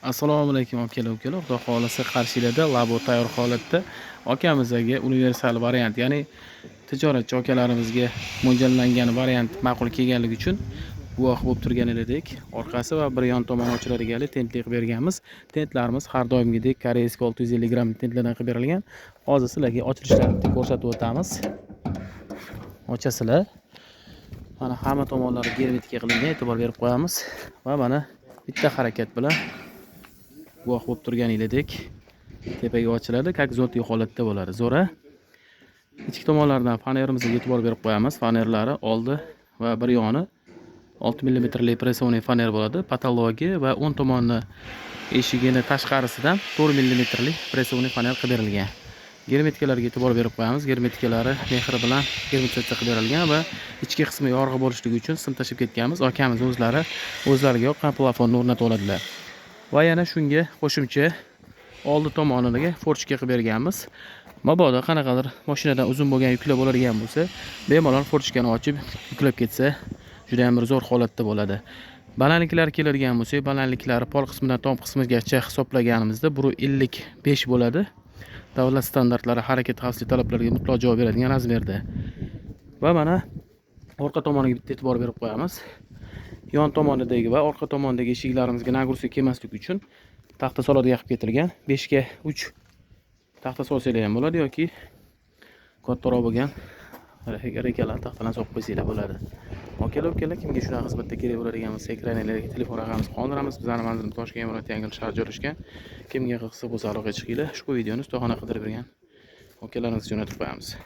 Assalomu alaykum aka-ukalar. Xudo xolasa Qarshilarda labo tayyor holatda akamizga universal variant, ya'ni tijoratchi akalarimizga mo'ljallangan variant ma'qul kelganligi uchun guvoh bo'lib turgan edik. Orqasi va bir yon tomoni ochiladigan tentli qilib berganmiz. Tentlarimiz har doimgidek koreyskiy 650 gramm tentlardan qilib berilgan. Hozir sizlarga ochilishlarini ko'rsatib o'tamiz. Ochasizlar. Mana hamma tomonlari germetika qilingan, e'tibor berib qo'yamiz va mana bitta harakat bilan guvoh bo'lib turgan edik. Tepaga ochiladi, как zotli holatda bo'ladi. Zo'ra. Ichki tomonlaridan fanerimizga e'tibor berib qo'yamiz. Fanerlari oldi va bir yoni 6 mm pressovniy faner bo'ladi. Patologi va o'ng tomonni eshigini tashqarisidan 4 mm pressovniy faner qilib berilgan. Germetikalarga e'tibor berib qo'yamiz. Germetikalari mehr bilan germetizatsiya qilib berilgan va ichki qismi yorg'i bo'lishligi uchun sim tashib ketganmiz. Akamiz o'zlariga yoqqan plafonni o'rnatib oladilar. Va yana shunga qo'shimcha oldi tomoniga forchka qilib berganmiz. Mabodo qanaqadir mashinadan uzun bo'lgan yuklar bo'ladigan bo'lsa, bemalol forchkani ochib yuklab ketsa, juda ham bir zo'r holatda bo'ladi. Balandliklar keladigan bo'lsa, balandliklari pol qismidan tom qismigacha hisoblaganimizda 1.55 bo'ladi. Davlat standartlari harakat xavfsizlik talablariga mutlaq javob beradigan razmerda. Va mana orqa tomoniga bitta e'tibor berib qo'yamiz. Yon tomonidagi va orqa tomondagi eshiklarimizga nagruska kelmasligi uchun taxta soladiga qilib ketilgan. 5 ga 3 taxta solsanglar ham bo'ladi yoki kattaroq bo'lgan rekalar taxtadan solib qo'ysanglar bo'ladi. Akalar, kimga shunaqa xizmatda kerak bo'ladigan bo'lsa, ekranlarga telefon raqamimizni qoldiramiz. Bizning manzilimiz Toshkent viloyati Yangi shahar joylashgan. Kimga qiziqsa bo'lsa aloqaga chiqinglar. Ushbu videoni ustaxona qidirib bergan akalarimizga jo'natib qo'yamiz.